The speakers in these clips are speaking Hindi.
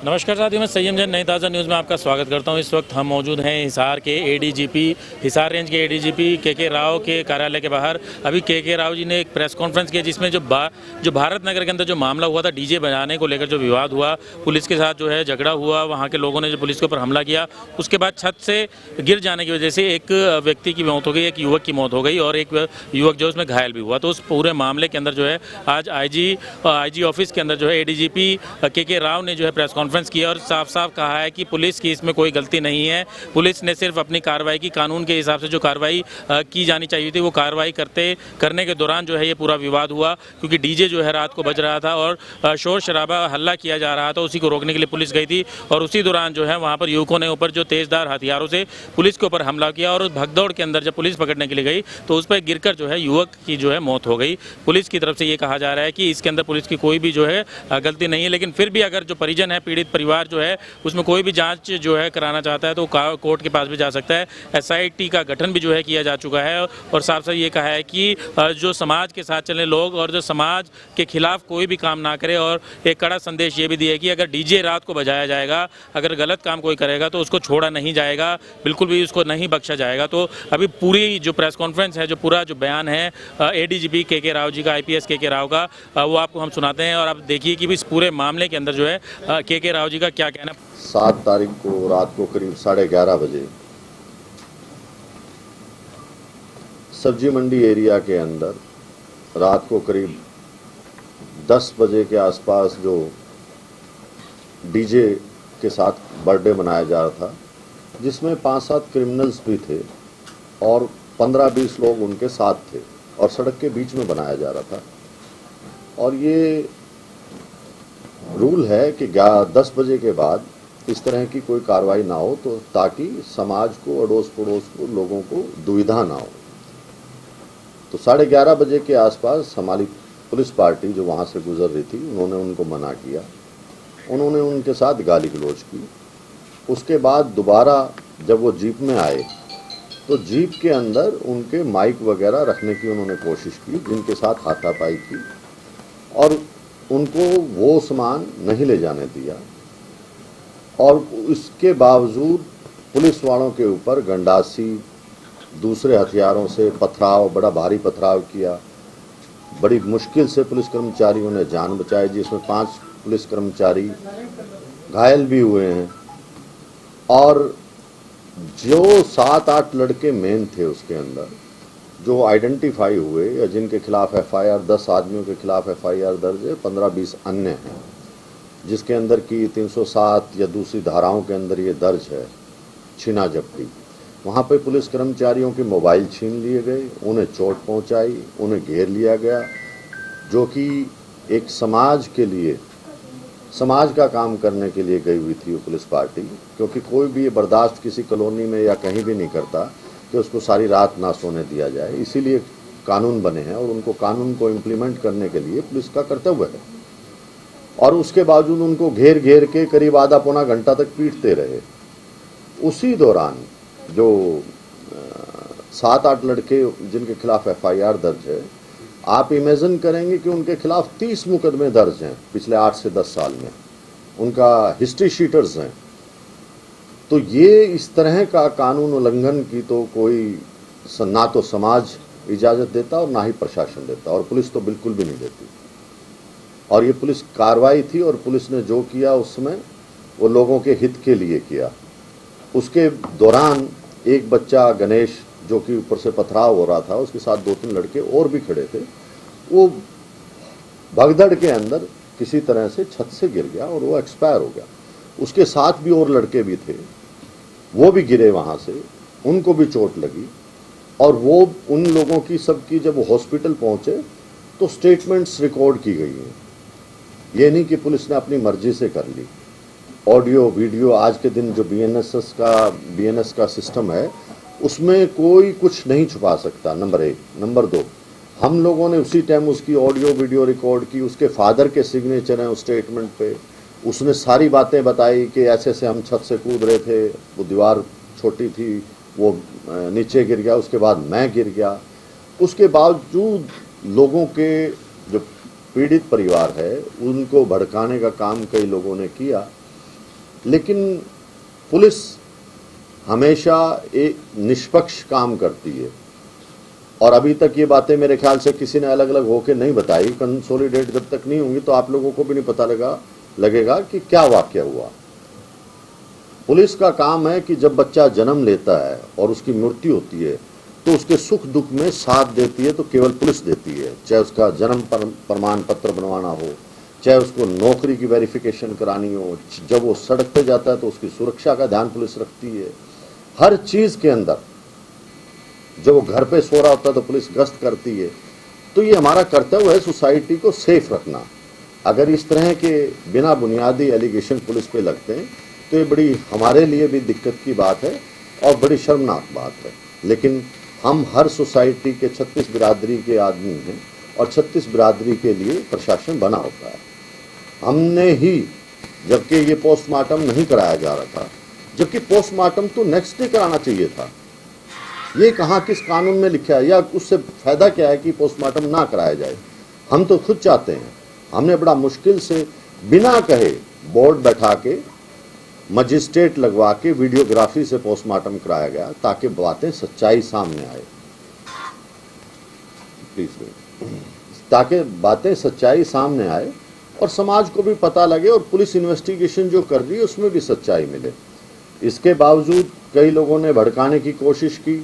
नमस्कार साथियों, मैं सय्यम जैन नई ताज़ा न्यूज़ में आपका स्वागत करता हूं। इस वक्त हम मौजूद हैं हिसार के एडीजीपी, हिसार रेंज के एडीजीपी के राव के कार्यालय के बाहर। अभी के राव जी ने एक प्रेस कॉन्फ्रेंस किया जिसमें जो भारत नगर के अंदर जो मामला हुआ था, डीजे बजाने को लेकर जो विवाद हुआ, पुलिस के साथ जो है झगड़ा हुआ, वहाँ के लोगों ने जो पुलिस के ऊपर हमला किया, उसके बाद छत से गिर जाने की वजह से एक व्यक्ति की मौत हो गई, एक युवक की मौत हो गई और एक युवक जो उसमें घायल भी हुआ। तो उस पूरे मामले के अंदर जो है आज आईजी ऑफिस के अंदर जो है एडीजीपी के राव ने जो है प्रेस कॉन्फ्रेंस किया और साफ साफ कहा है कि पुलिस की इसमें कोई गलती नहीं है। पुलिस ने सिर्फ अपनी कार्रवाई की, कानून के हिसाब से जो कार्रवाई की जानी चाहिए थी वो कार्रवाई करने के दौरान जो है ये पूरा विवाद हुआ, क्योंकि डीजे जो है रात को बज रहा था और शोर शराबा हल्ला किया जा रहा था। उसी को रोकने के लिए पुलिस गई थी और उसी दौरान जो है वहाँ पर युवकों ने ऊपर जो तेजधार हथियारों से पुलिस के ऊपर हमला किया और उस भगदौड़ के अंदर जब पुलिस पकड़ने के लिए गई तो उस पर गिरकर जो है युवक की जो है मौत हो गई। पुलिस की तरफ से ये कहा जा रहा है कि इसके अंदर पुलिस की कोई भी जो है गलती नहीं है, लेकिन फिर भी अगर जो परिजन है, पीड़ित परिवार जो है, उसमें कोई भी जांच जो है कराना चाहता है तो कोर्ट के पास भी जा सकता है। एसआईटी का गठन भी जो है किया जा चुका है और साफ साफ ये कहा है कि जो समाज के साथ चले लोग और जो समाज के खिलाफ कोई भी काम ना करे। और एक कड़ा संदेश ये भी दिया है कि अगर डीजे रात को बजाया जाएगा, अगर गलत काम कोई करेगा तो उसको छोड़ा नहीं जाएगा, बिल्कुल भी उसको नहीं बख्शा जाएगा। तो अभी पूरी जो प्रेस कॉन्फ्रेंस है, जो पूरा जो बयान है एडीजीपी के राव जी का, आईपीएस के राव का, वो आपको हम सुनाते हैं और आप देखिए कि इस पूरे मामले के अंदर जो है के राव जी का क्या कहना। 7 तारीख को रात को करीब 11:30 बजे सब्जी मंडी एरिया के अंदर रात को करीब 10 बजे के आसपास जो डीजे के साथ बर्थडे मनाया जा रहा था, जिसमें 5-7 क्रिमिनल्स भी थे और 15-20 लोग उनके साथ थे और सड़क के बीच में बनाया जा रहा था। और ये रूल है कि 10 बजे के बाद इस तरह की कोई कार्रवाई ना हो, तो ताकि समाज को, अड़ोस पड़ोस को, लोगों को दुविधा ना हो। तो 11:30 बजे के आसपास हमारी पुलिस पार्टी जो वहाँ से गुजर रही थी, उन्होंने उनको मना किया, उन्होंने उनके साथ गाली गलौज की। उसके बाद दोबारा जब वो जीप में आए तो जीप के अंदर उनके माइक वगैरह रखने की उन्होंने कोशिश की, जिनके साथ हाथापाई की और उनको वो सामान नहीं ले जाने दिया। और इसके बावजूद पुलिस वालों के ऊपर गंडासी, दूसरे हथियारों से पथराव, बड़ा भारी पथराव किया। बड़ी मुश्किल से पुलिस कर्मचारियों ने जान बचाई, जिसमें 5 पुलिस कर्मचारी घायल भी हुए हैं। और जो 7-8 लड़के मेन थे उसके अंदर, जो आइडेंटिफाई हुए या जिनके खिलाफ एफआईआर, 10 आदमियों के खिलाफ एफआईआर दर्ज है, 15-20 अन्य हैं, जिसके अंदर की 307 या दूसरी धाराओं के अंदर ये दर्ज है, छीना झपटी। वहाँ पे पुलिस कर्मचारियों के मोबाइल छीन लिए गए, उन्हें चोट पहुँचाई, उन्हें घेर लिया गया, जो कि एक समाज के लिए, समाज का काम करने के लिए गई हुई थी वो पुलिस पार्टी। क्योंकि कोई भी ये बर्दाश्त किसी कॉलोनी में या कहीं भी नहीं करता कि उसको सारी रात ना सोने दिया जाए। इसीलिए कानून बने हैं और उनको कानून को इम्प्लीमेंट करने के लिए पुलिस का कर्तव्य है। और उसके बावजूद उनको घेर घेर के करीब आधा पौना घंटा तक पीटते रहे। उसी दौरान जो 7-8 लड़के जिनके खिलाफ एफआईआर दर्ज है, आप इमेजिन करेंगे कि उनके खिलाफ 30 मुकदमे दर्ज हैं पिछले 8 से 10 साल में, उनका हिस्ट्री शीटर्स हैं। तो ये इस तरह का कानून उल्लंघन की तो कोई ना तो समाज इजाज़त देता और ना ही प्रशासन देता, और पुलिस तो बिल्कुल भी नहीं देती। और ये पुलिस कार्रवाई थी और पुलिस ने जो किया उसमें वो लोगों के हित के लिए किया। उसके दौरान एक बच्चा गणेश, जो कि ऊपर से पथराव हो रहा था, उसके साथ 2-3 लड़के और भी खड़े थे, वो भगदड़ के अंदर किसी तरह से छत से गिर गया और वो एक्सपायर हो गया। उसके साथ भी और लड़के भी थे, वो भी गिरे वहाँ से, उनको भी चोट लगी। और वो उन लोगों की सबकी जब वो हॉस्पिटल पहुँचे तो स्टेटमेंट्स रिकॉर्ड की गई हैं। ये नहीं कि पुलिस ने अपनी मर्जी से कर ली। ऑडियो वीडियो आज के दिन जो बीएनएस का सिस्टम है, उसमें कोई कुछ नहीं छुपा सकता, नंबर 1। नंबर 2, हम लोगों ने उसी टाइम उसकी ऑडियो वीडियो रिकॉर्ड की, उसके फादर के सिग्नेचर हैं उस स्टेटमेंट पे। उसने सारी बातें बताई कि ऐसे ऐसे हम छत से कूद रहे थे, वो दीवार छोटी थी, वो नीचे गिर गया, उसके बाद मैं गिर गया। उसके बावजूद लोगों के जो पीड़ित परिवार है, उनको भड़काने का काम कई लोगों ने किया लेकिन पुलिस हमेशा एक निष्पक्ष काम करती है और अभी तक ये बातें मेरे ख्याल से किसी ने अलग अलग होकर नहीं बताई। कंसोलिडेट जब तक नहीं होंगी तो आप लोगों को भी नहीं पता लगेगा कि क्या वाक्य हुआ। पुलिस का काम है कि जब बच्चा जन्म लेता है और उसकी मृत्यु होती है तो उसके सुख दुख में साथ देती है तो केवल पुलिस देती है, चाहे उसका जन्म प्रमाण पत्र बनवाना हो, चाहे उसको नौकरी की वेरिफिकेशन करानी हो, जब वो सड़क पे जाता है तो उसकी सुरक्षा का ध्यान पुलिस रखती है। हर चीज के अंदर जब वो घर पे सो रहा होता है तो पुलिस गश्त करती है। तो ये हमारा कर्तव्य है सोसाइटी को सेफ रखना। अगर इस तरह के बिना बुनियादी एलिगेशन पुलिस पे लगते हैं तो ये बड़ी हमारे लिए भी दिक्कत की बात है और बड़ी शर्मनाक बात है। लेकिन हम हर सोसाइटी के 36 बिरादरी के आदमी हैं और 36 बिरादरी के लिए प्रशासन बना होता है। हमने ही, जबकि ये पोस्टमार्टम नहीं कराया जा रहा था, जबकि पोस्टमार्टम तो नेक्स्ट डे कराना चाहिए था। ये कहाँ किस कानून में लिखा है या उससे फायदा क्या है कि पोस्टमार्टम ना कराया जाए। हम तो खुद चाहते हैं। हमने बड़ा मुश्किल से बिना कहे बोर्ड बैठा के मजिस्ट्रेट लगवा के वीडियोग्राफी से पोस्टमार्टम कराया गया ताकि बातें सच्चाई सामने आए। ताकि बातें सच्चाई सामने आए और समाज को भी पता लगे और पुलिस इन्वेस्टिगेशन जो कर रही है उसमें भी सच्चाई मिले। इसके बावजूद कई लोगों ने भड़काने की कोशिश की।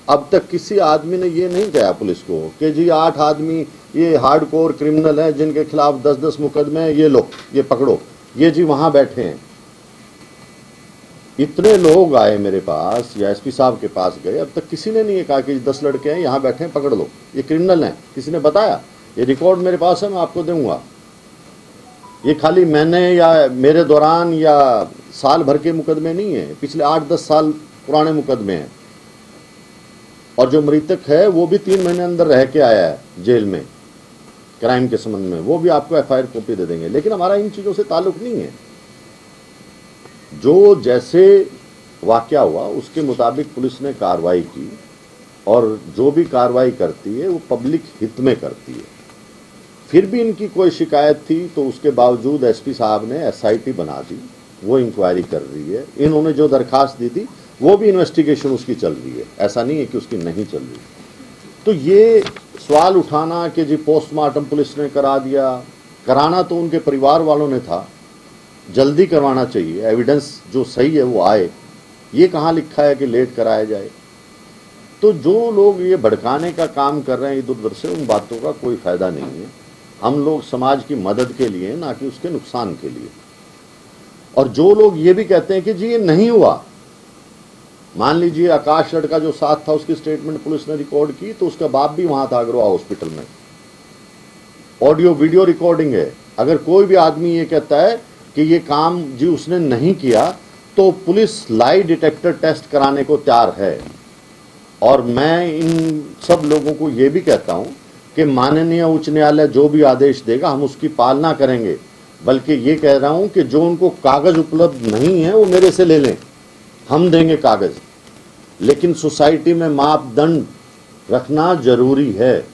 अब तक किसी आदमी ने ये नहीं कहा पुलिस को कि जी 8 आदमी ये हार्डकोर क्रिमिनल हैं जिनके खिलाफ 10-10 मुकदमे हैं, ये लो, ये पकड़ो, ये जी वहां बैठे हैं। इतने लोग आए मेरे पास या एसपी साहब के पास गए, अब तक किसी ने नहीं कहा कि 10 लड़के हैं यहाँ बैठे हैं, पकड़ लो, ये क्रिमिनल हैं। किसी ने बताया? ये रिकॉर्ड मेरे पास है, मैं आपको दूंगा। ये खाली मैंने या मेरे दौरान या साल भर के मुकदमे नहीं है, पिछले 8-10 साल पुराने मुकदमे हैं। और जो मृतक है वो भी 3 महीने अंदर रह के आया है जेल में क्राइम के संबंध में, वो भी आपको एफआईआर कॉपी दे देंगे। लेकिन हमारा इन चीज़ों से ताल्लुक नहीं है। जो जैसे वाकया हुआ उसके मुताबिक पुलिस ने कार्रवाई की और जो भी कार्रवाई करती है वो पब्लिक हित में करती है। फिर भी इनकी कोई शिकायत थी तो उसके बावजूद एसपी साहब ने एसआईटी बना दी, वो इंक्वायरी कर रही है। इन्होंने जो दरखास्त दी थी वो भी इन्वेस्टिगेशन उसकी चल रही है, ऐसा नहीं है कि उसकी नहीं चल रही। तो ये सवाल उठाना कि जी पोस्टमार्टम पुलिस ने करा दिया, कराना तो उनके परिवार वालों ने था, जल्दी करवाना चाहिए, एविडेंस जो सही है वो आए। ये कहाँ लिखा है कि लेट कराया जाए? तो जो लोग ये भड़काने का काम कर रहे हैं इधर उधर से, उन बातों का कोई फायदा नहीं है। हम लोग समाज की मदद के लिए, ना कि उसके नुकसान के लिए। और जो लोग ये भी कहते हैं कि जी ये नहीं हुआ, मान लीजिए आकाश लड़का जो साथ था उसकी स्टेटमेंट पुलिस ने रिकॉर्ड की तो उसका बाप भी वहां था अग्रवाल हॉस्पिटल में, ऑडियो वीडियो रिकॉर्डिंग है। अगर कोई भी आदमी ये कहता है कि ये काम जी उसने नहीं किया तो पुलिस लाई डिटेक्टर टेस्ट कराने को तैयार है। और मैं इन सब लोगों को ये भी कहता हूं कि माननीय उच्च न्यायालय जो भी आदेश देगा हम उसकी पालना करेंगे। बल्कि ये कह रहा हूं कि जो उनको कागज उपलब्ध नहीं है वो मेरे से ले लें, हम देंगे कागज। लेकिन सोसाइटी में मापदंड रखना जरूरी है।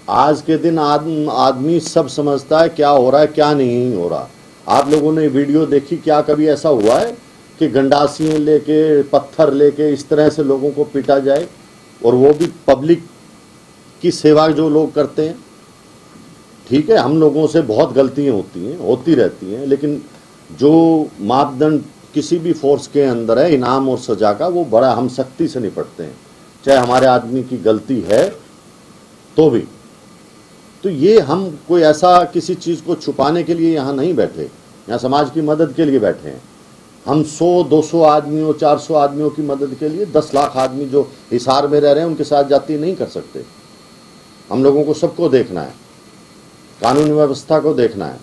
आज के दिन आदमी सब समझता है क्या हो रहा है क्या नहीं हो रहा। आप लोगों ने वीडियो देखी, क्या कभी ऐसा हुआ है कि गंडासियां लेके पत्थर लेके इस तरह से लोगों को पीटा जाए? और वो भी पब्लिक की सेवा जो लोग करते हैं। ठीक है, हम लोगों से बहुत गलतियां होती रहती हैं, लेकिन जो मापदंड किसी भी फोर्स के अंदर है इनाम और सजा का, वो बड़ा हम सख्ती से निपटते हैं, चाहे हमारे आदमी की गलती है तो भी। तो ये हम कोई ऐसा किसी चीज़ को छुपाने के लिए यहाँ नहीं बैठे, यहाँ समाज की मदद के लिए बैठे हैं। हम 100-200 आदमियों 400 आदमियों की मदद के लिए 10 लाख आदमी जो हिसार में रह रहे हैं उनके साथ जाति नहीं कर सकते। हम लोगों को सबको देखना है, कानून व्यवस्था को देखना है,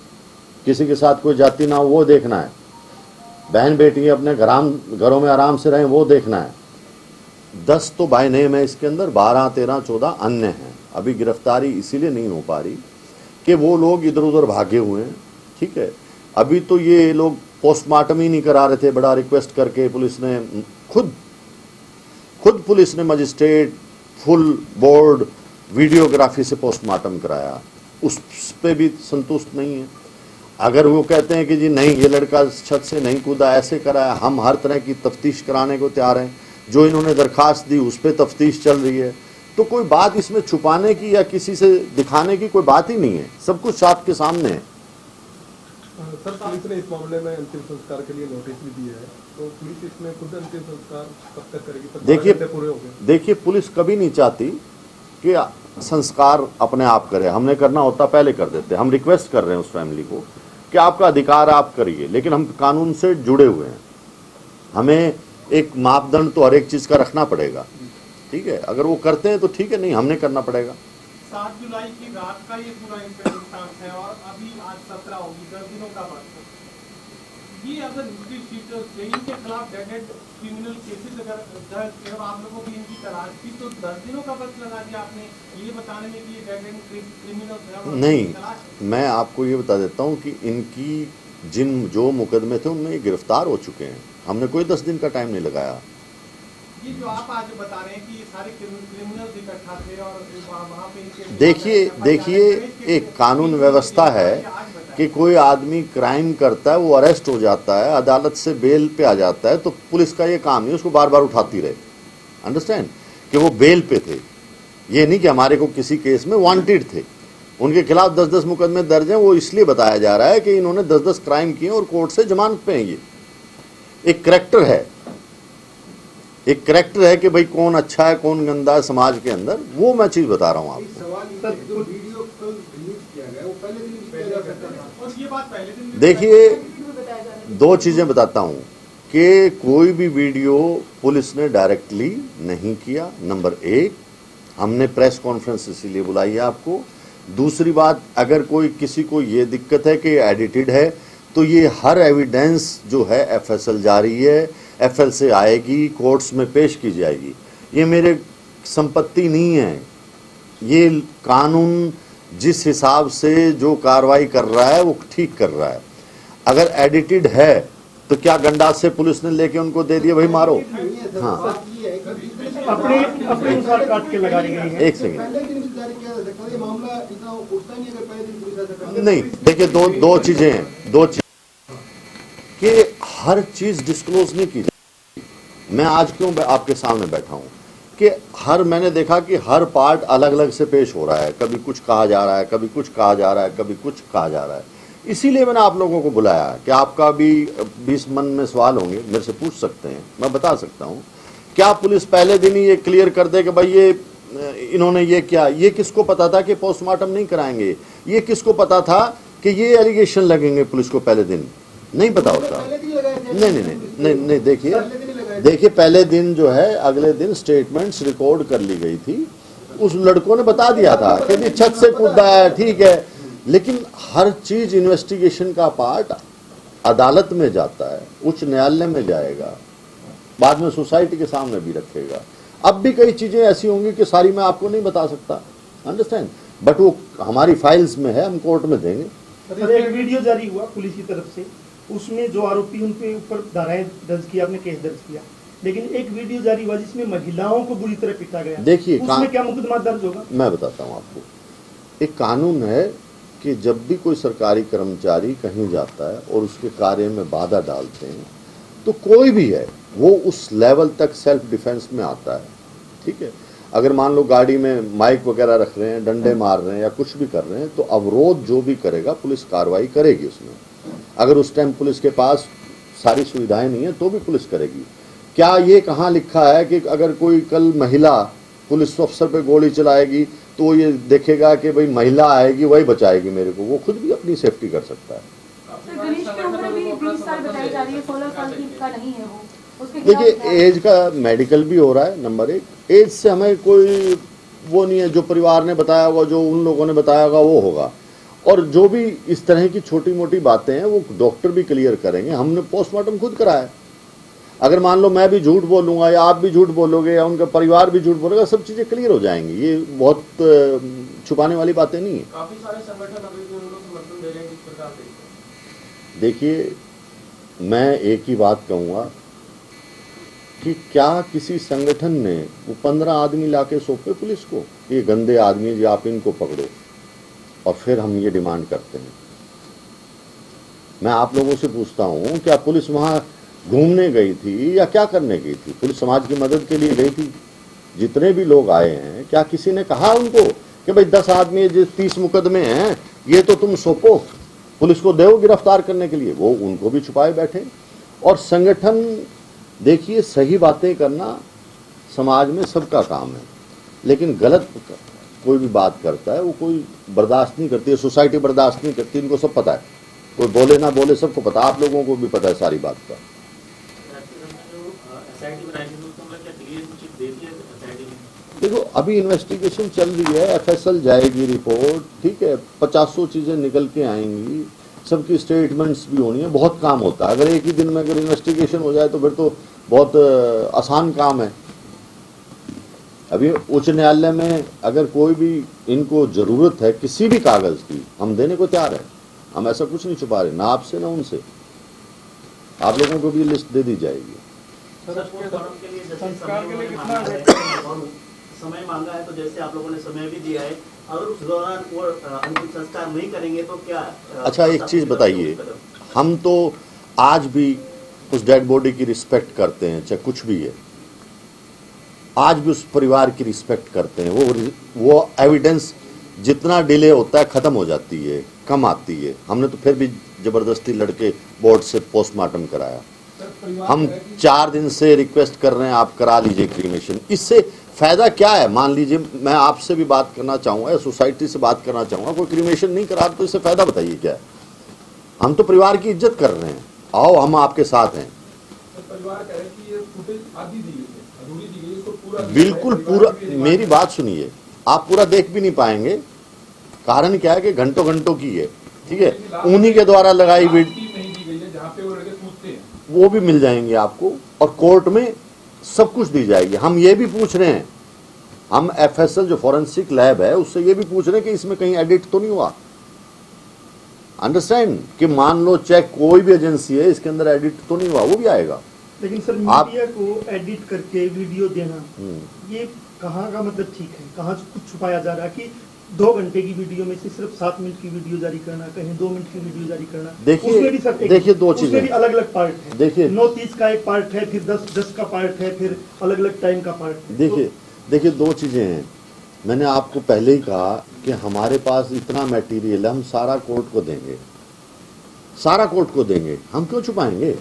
किसी के साथ कोई जाति ना हो वो देखना है, बहन बेटी अपने घरों में आराम से रहें वो देखना है। 10 तो बाय नेम है इसके अंदर, 12, 13, 14 अन्य हैं। अभी गिरफ्तारी इसीलिए नहीं हो पा रही कि वो लोग इधर उधर भागे हुए हैं। ठीक है, अभी तो ये लोग पोस्टमार्टम ही नहीं करा रहे थे, बड़ा रिक्वेस्ट करके पुलिस ने खुद पुलिस ने मजिस्ट्रेट फुल बोर्ड वीडियोग्राफी से पोस्टमार्टम कराया, उस पे भी संतुष्ट नहीं है। अगर वो कहते हैं कि जी नहीं ये लड़का छत से नहीं कूदा, ऐसे करा है, हम हर तरह की तफ्तीश कराने को तैयार हैं। जो इन्होंने दरखास्त दी उस पर तफ्तीश चल रही है, तो कोई बात इसमें छुपाने की या किसी से दिखाने की कोई बात ही नहीं है, सब कुछ आपके सामने है। सर, पुलिस ने इस मामले में अंतिम संस्कार के लिए नोटिस भी दिया है, तो पुलिस इसमें खुद अंतिम संस्कार कब तक करेगी? 12 घंटे पूरे हो गए। देखिए पुलिस कभी नहीं चाहती कि संस्कार अपने आप करे, हमने करना होता पहले कर देते। हम रिक्वेस्ट कर रहे हैं उस फैमिली को कि आपका अधिकार आप करिए, लेकिन हम कानून से जुड़े हुए हैं, हमें एक मापदंड तो हर एक चीज़ का रखना पड़ेगा, ठीक है। अगर वो करते हैं तो ठीक है, नहीं हमने करना पड़ेगा। 7 जुलाई की रात का ये पूरा इंसिडेंट है और अभी आज 17 होगी, 10 दिनों का वक्त। ये अगर हिस्ट्री शीट इनके खिलाफ डेडेड क्रिमिनल केसेस अगर दर्ज, अगर आप लोगों की इनकी तलाश थी तो 10 दिनों का वक्त लगा दिया आपने ये बताने में कि ये डेडेड क्रिमिनल है। नहीं, मैं आपको ये बता देता हूँ कि इनकी जो मुकदमे थे उनमें ये गिरफ्तार हो चुके हैं, हमने कोई 10 दिन का टाइम नहीं लगाया। ये जो आप आज बता रहे हैं कि ये सारे क्रिमिनल्स इकट्ठा थे और वहाँ पे इनके देखिए एक कानून व्यवस्था है कि कोई आदमी क्राइम करता है, वो अरेस्ट हो जाता है, अदालत से बेल पे आ जाता है, तो पुलिस का ये काम नहीं उसको बार बार उठाती रहे। अंडरस्टैंड कि वो बेल पे थे, ये नहीं कि हमारे को किसी केस में वांटेड थे, उनके खिलाफ 10-10 मुकदमे दर्ज हैं। वो इसलिए बताया जा रहा है कि इन्होंने 10-10 क्राइम किए और कोर्ट से जमानत पे हैं। ये एक करैक्टर है, एक करैक्टर है कि भाई कौन अच्छा है कौन गंदा है समाज के अंदर, वो मैं चीज़ बता रहा हूँ आपको। जो वीडियो कल रिलीज किया गया वो पहले दिन भी किया जा सकता है, और ये बात पहले दिन देखिए 2 चीज़ें बताता हूँ कि कोई भी वीडियो पुलिस ने डायरेक्टली नहीं किया, नंबर 1। हमने प्रेस कॉन्फ्रेंस इसीलिए बुलाई है आपको। दूसरी बात, अगर कोई किसी को ये दिक्कत है कि एडिटेड है, तो ये हर एविडेंस जो है FSL जारी है, FL से आएगी, कोर्ट्स में पेश की जाएगी। ये मेरे संपत्ति नहीं है, ये कानून जिस हिसाब से जो कार्रवाई कर रहा है वो ठीक कर रहा है। अगर एडिटेड है तो क्या गंडास से पुलिस ने लेके उनको दे दिया भाई मारो? हाँ, अपने अनुसार काट के लगा रही है। एक सेकेंड, पहले दिन भी जारी किया जा सकता है, ये मामला इतना उठता नहीं अगर पहले दिन पुलिस ऐसा करती। नहीं देखिए दो चीजें हैं, 2 चीज कि हर चीज डिस्क्लोज नहीं की जाती। मैं आज क्यों आपके सामने बैठा हूं कि मैंने देखा कि हर पार्ट अलग अलग से पेश हो रहा है, कभी कुछ कहा जा रहा है, कभी कुछ कहा जा रहा है, कभी कुछ कहा जा रहा है। इसीलिए मैंने आप लोगों को बुलाया कि आपका भी 20 मन में सवाल होंगे, मेरे से पूछ सकते हैं, मैं बता सकता हूं। क्या पुलिस पहले दिन ही ये क्लियर कर दे कि भाई ये इन्होंने ये किया? ये किसको पता था कि पोस्टमार्टम नहीं कराएंगे? ये किसको पता था कि ये एलिगेशन लगेंगे? पुलिस को पहले दिन नहीं पता होता। नहीं, देखिए पहले दिन जो है, अगले दिन स्टेटमेंट्स रिकॉर्ड कर ली गई थी, उस लड़कों ने बता दिया था कि जी छत से कूदा है, ठीक है, लेकिन हर चीज इन्वेस्टिगेशन का पार्ट अदालत में जाता है, उच्च न्यायालय में जाएगा, बाद में सोसाइटी के सामने भी रखेगा। अब भी कई चीजें ऐसी होंगी कि सारी मैं आपको नहीं बता सकता, अंडरस्टैंड, बट वो हमारी फाइल्स में है, हम कोर्ट में देंगे। सर, एक वीडियो जारी हुआ पुलिस की तरफ से, उसमें जो आरोपी उनके ऊपर धाराएं दर्ज किया, आपने केस दर्ज किया, लेकिन एक वीडियो जारी हुआ जिसमें महिलाओं को बुरी तरह पीटा गया। देखिए उसमें क्या मुकदमा दर्ज होगा? मैं बताता हूँ आपको। एक कानून है कि जब भी कोई सरकारी कर्मचारी कहीं जाता है और उसके कार्य में बाधा डालते हैं, तो कोई भी है वो उस लेवल तक सेल्फ डिफेंस में आता है, ठीक है। अगर मान लो गाड़ी में माइक वगैरह रख रहे हैं, डंडे मार रहे हैं या कुछ भी कर रहे हैं, तो अवरोध जो भी करेगा पुलिस कार्रवाई करेगी उसमें। अगर उस टाइम पुलिस के पास सारी सुविधाएं नहीं है तो भी पुलिस करेगी। क्या ये कहाँ लिखा है कि अगर कोई कल महिला पुलिस अफसर पे गोली चलाएगी तो ये देखेगा कि भाई महिला आएगी वही बचाएगी मेरे को? वो खुद भी अपनी सेफ्टी कर सकता है। गणेश की उम्र भी 20 साल बताई जा रही है, 16 साल की का नहीं है वो। उसके देखिए एज का मेडिकल भी हो रहा है, नंबर 1। एज से हमें कोई वो नहीं है, जो परिवार ने बताया होगा, जो उन लोगों ने बताया होगा वो होगा। और जो भी इस तरह की छोटी मोटी बातें हैं वो डॉक्टर भी क्लियर करेंगे। हमने पोस्टमार्टम खुद कराया है। अगर मान लो मैं भी झूठ बोलूँगा या आप भी झूठ बोलोगे या उनका परिवार भी झूठ बोलेगा, सब चीज़ें क्लियर हो जाएंगी। ये बहुत छुपाने वाली बातें नहीं है। काफी सारे संगठन अभी भी उनको समर्थन दे रहे हैं, किस प्रकार से? देखिए मैं एक ही बात कहूँगा कि क्या किसी संगठन ने वो 15 आदमी लाके सौंपे पुलिस को, ये गंदे आदमी जी आप इनको पकड़ो, और फिर हम ये डिमांड करते हैं? मैं आप लोगों से पूछता हूँ, क्या पुलिस वहाँ घूमने गई थी या क्या करने गई थी? पुलिस समाज की मदद के लिए गई थी। जितने भी लोग आए हैं, क्या किसी ने कहा उनको कि भाई 10 आदमी 30 मुकदमे हैं, ये तो तुम सौंपो, पुलिस को दो गिरफ्तार करने के लिए? वो उनको भी छुपाए बैठे। और संगठन, देखिए, सही बातें करना समाज में सबका काम है, लेकिन गलत कोई भी बात करता है वो कोई बर्दाश्त नहीं करती है, सोसाइटी बर्दाश्त नहीं करती, इनको सब पता है। कोई बोले ना बोले सबको पता, आप लोगों को भी पता है सारी बात का। देखो, अभी इन्वेस्टिगेशन चल रही है, एफएसएल जाएगी रिपोर्ट, ठीक है, 50 चीज़ें निकल के आएंगी, सबकी स्टेटमेंट्स भी होनी है, बहुत काम होता है। अगर एक ही दिन में अगर इन्वेस्टिगेशन हो जाए तो फिर तो बहुत आसान काम है। अभी उच्च न्यायालय में अगर कोई भी इनको ज़रूरत है किसी भी कागज़ की, हम देने को तैयार हैं। हम ऐसा कुछ नहीं छुपा रहे, ना आपसे ना उनसे। आप लोगों को भी लिस्ट दे दी जाएगी। संस्कार के लिए कितना समय मांगा है, तो जैसे आप लोगों ने समय भी दिया है, अगर उस दौरान वो अंतिम संस्कार नहीं करेंगे तो क्या? अच्छा, एक चीज़ बताइए, हम तो आज भी उस डेड बॉडी की रिस्पेक्ट करते हैं, चाहे कुछ भी है, आज भी उस परिवार की रिस्पेक्ट करते हैं। वो एविडेंस जितना डिले होता है ख़त्म हो जाती है, कम आती है। हमने तो फिर भी ज़बरदस्ती लड़के बोर्ड से पोस्टमार्टम कराया। हम 4 दिन से रिक्वेस्ट कर रहे हैं, आप करा लीजिए क्रीमेशन। इससे फ़ायदा क्या है? मान लीजिए मैं आपसे भी बात करना चाहूँगा, सोसाइटी से बात करना चाहूँगा, कोई क्रीमेशन नहीं करा तो इससे फ़ायदा बताइए क्या है? हम तो परिवार की इज्जत कर रहे हैं, आओ हम आपके साथ हैं। परिवार कह रहे हैं कि ये फुटेज आधी दी गई है, अधूरी दी गई है, इसको पूरा बिल्कुल पूरा, मेरी बात सुनिए, आप पूरा देख भी नहीं पाएंगे। कारण क्या है कि घंटों घंटों की है, ठीक है, उन्हीं के द्वारा लगाई वीडियो नहीं दी गई है, जहाँ पे वो लड़के पूछते हैं, वो भी मिल जाएंगे आपको, और कोर्ट में सब कुछ दी जाएगी। हम ये भी पूछ रहे हैं, हम एफएसएल जो फॉरेंसिक लैब है उससे ये भी पूछ रहे हैं कि इसमें कहीं एडिट तो नहीं हुआ। अंडरस्टैंड कि मान लो चाहे कोई भी एजेंसी है, इसके अंदर एडिट तो नहीं हुआ, वो भी आएगा। लेकिन सर, मीडिया को एडिट करके वीडियो देना, ये कहाँ का मतलब ठीक है? कहाँ कुछ छुपाया जा रहा है कि 2 घंटे की वीडियो में से सिर्फ 7 मिनट की वीडियो जारी करना, कहीं 2 मिनट की वीडियो जारी करना? देखिए 2 चीजें, भी अलग अलग पार्ट है। देखिए 9:30 का एक पार्ट है, फिर 10 का पार्ट है, फिर अलग अलग टाइम का पार्ट है। देखिए 2 चीजें हैं। मैंने आपको पहले ही कहा कि हमारे पास इतना मटेरियल है, हम सारा कोर्ट को देंगे, सारा कोर्ट को देंगे, हम क्यों छुपाएंगे?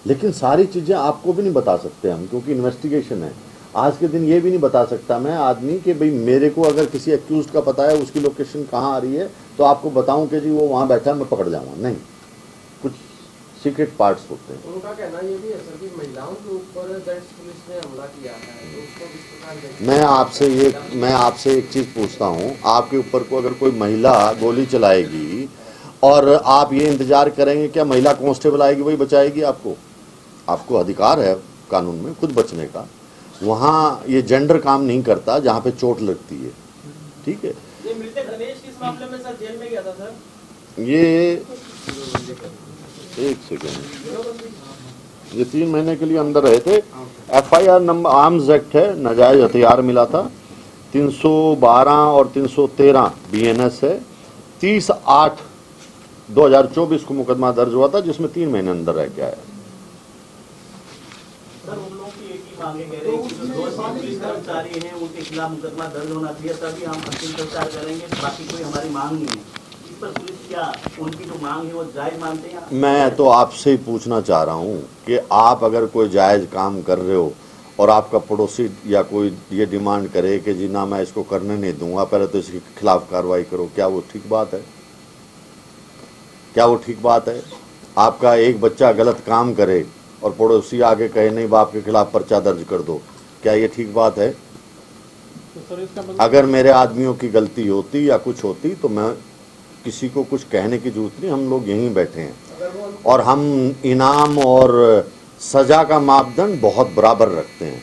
लेकिन सारी चीज़ें आपको भी नहीं बता सकते हम, क्योंकि इन्वेस्टिगेशन है। आज के दिन ये भी नहीं बता सकता मैं आदमी कि भाई मेरे को अगर किसी एक्यूज का पता है, उसकी लोकेशन कहाँ आ रही है, तो आपको बताऊं कि जी वो वहाँ बैठा है, मैं पकड़ जाऊँगा। नहीं, कुछ सीक्रेट पार्ट्स होते हैं। उनका कहना ये भी है सर कि महिलाओं के ऊपर दैट्स पुलिस ने हमला किया है, तो उसको किस प्रकार देखते हैं? मैं आपसे एक चीज़ पूछता हूँ, आपके ऊपर को अगर कोई महिला गोली चलाएगी और आप ये इंतजार करेंगे क्या महिला कांस्टेबल आएगी वही बचाएगी आपको? आपको अधिकार है कानून में खुद बचने का। वहाँ ये जेंडर काम नहीं करता जहाँ पे चोट लगती है, ठीक है। ये मृतक गणेश किस मामले में सर जेल में गया था सर? ये एक सेकेंड, ये 3 महीने के लिए अंदर रहे थे। एफआईआर नंबर आर्म्स एक्ट है, नाजायज हथियार मिला था, 312 और 313 बीएनएस है। 30/8/2024 को मुकदमा दर्ज हुआ था, जिसमें 3 महीने अंदर रह के आया। सर उन लोगों की एक ही मांगे कह रहे हैं कि जो 2 पुलिस कर्मचारी हैं उनके खिलाफ मुकदमा दर्ज होना चाहिए, तभी हम अंतिम संस्कार करेंगे, बाकी कोई हमारी मांग नहीं है। इस पर पुलिस क्या उनकी जो मांग है वो जायज मानते हैं? मैं तो आपसे ही पूछना चाह रहा हूँ कि आप अगर कोई जायज़ काम कर रहे हो और आपका पड़ोसी या कोई ये डिमांड करे कि जी ना मैं इसको करने नहीं दूंगा, पहले तो इसके खिलाफ कार्रवाई करो, क्या वो ठीक बात है? क्या वो ठीक बात है? आपका एक बच्चा गलत काम करे और पड़ोसी आगे कहे नहीं बाप के खिलाफ पर्चा दर्ज कर दो, क्या ये ठीक बात है? अगर मेरे आदमियों की गलती होती या कुछ होती तो मैं किसी को कुछ कहने की जरूरत नहीं, हम लोग यहीं बैठे हैं और हम इनाम और सजा का मापदंड बहुत बराबर रखते हैं।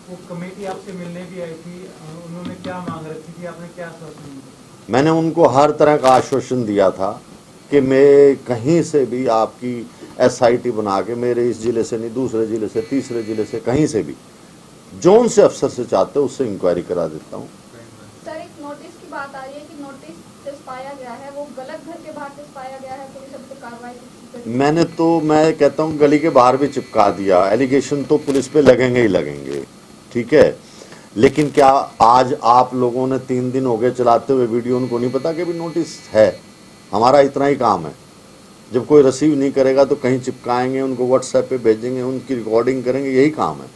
वो कमेटी आपसे मिलने भी आई थी, उन्होंने क्या मांग रखी थी, आपने क्या आश्वासन दिया? मैंने उनको हर तरह का आश्वासन दिया था कि मैं कहीं से भी आपकी एसआईटी बना के, मेरे इस ज़िले से नहीं, दूसरे ज़िले से, तीसरे ज़िले से, कहीं से भी जोन से अफसर से चाहते हो उससे इंक्वायरी करा देता हूँ। सर एक नोटिस की बात आ रही है कि नोटिस चिपकाया गया है, वो गलत घर के बाहर चिपकाया गया है, पुलिस अभी तक कार्रवाई? मैं कहता हूँ गली के बाहर भी चिपका दिया, एलिगेशन तो पुलिस पे लगेंगे ही लगेंगे, ठीक है। लेकिन क्या आज आप लोगों ने 3 दिन हो गए चलाते हुए वीडियो, उनको नहीं पता कि भी नोटिस है? हमारा इतना ही काम है, जब कोई रिसीव नहीं करेगा तो कहीं चिपकाएंगे, उनको व्हाट्सएप पे भेजेंगे, उनकी रिकॉर्डिंग करेंगे, यही काम है।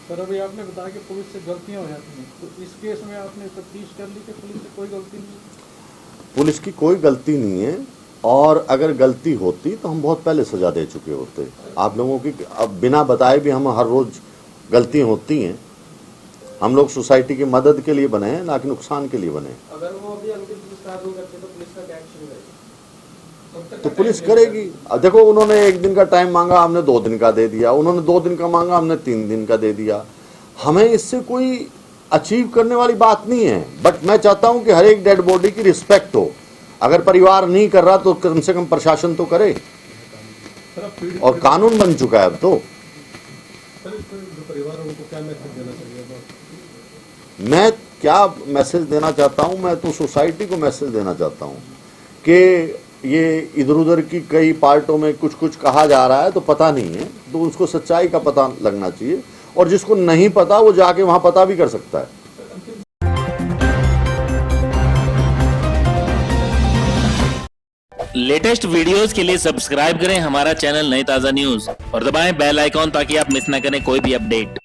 सर अभी आपने बताया कि पुलिस से गलतियां हो जाती हैं, तो इस केस में आपने तफ्तीश कर ली कि पुलिस से कोई गलती नहीं? पुलिस की कोई गलती नहीं है, और अगर गलती होती तो हम बहुत पहले सजा दे चुके होते। आप लोगों की अब बिना बताए भी हम हर रोज गलतियां होती हैं। हम लोग सोसाइटी की मदद के लिए बने हैं, ना कि नुकसान के लिए बने हैं। अगर वो अभी अंतिम संस्कार नहीं करते तो पुलिस का क्या एक्शन रहेगा? तो पुलिस करेगी। अब देखो, उन्होंने 1 दिन का टाइम मांगा, हमने 2 दिन का दे दिया, उन्होंने 2 दिन का मांगा, हमने 3 दिन का दे दिया। हमें इससे कोई अचीव करने वाली बात नहीं है, बट मैं चाहता हूं कि हर एक डेड बॉडी की रिस्पेक्ट हो। अगर परिवार नहीं कर रहा तो कम से कम प्रशासन तो करे, और कानून बन चुका है अब तो। सर इसमें जो परिवार है उनको क्या मैसेज देना चाहिए? मैं क्या मैसेज देना चाहता हूं, मैं तो सोसाइटी को मैसेज देना चाहता हूं कि ये इधर उधर की कई पार्टों में कुछ कुछ कहा जा रहा है तो पता नहीं है, तो उसको सच्चाई का पता लगना चाहिए, और जिसको नहीं पता वो जाके वहां पता भी कर सकता है। लेटेस्ट वीडियोस के लिए सब्सक्राइब करें हमारा चैनल नई ताज़ा न्यूज़ और दबाएं बेल आइकॉन ताकि आप मिस ना करें कोई भी अपडेट।